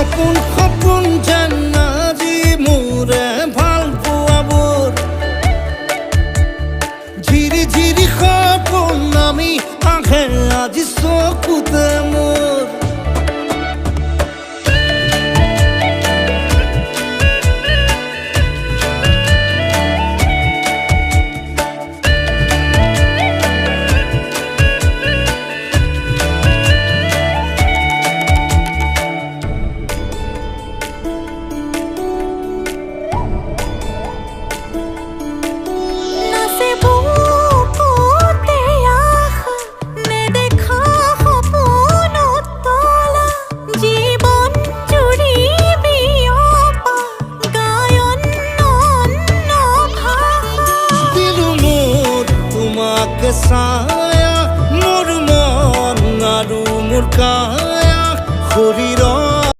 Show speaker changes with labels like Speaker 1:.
Speaker 1: সপোন সপোন যেন আজি মোৰে ভাল পোৱাবোৰ ঝিৰি ঝিৰি সপোন আমি আহে আজি চকুতে মোৰ ছায়া মোৰ মন আৰু মোৰ কায়া শৰীৰ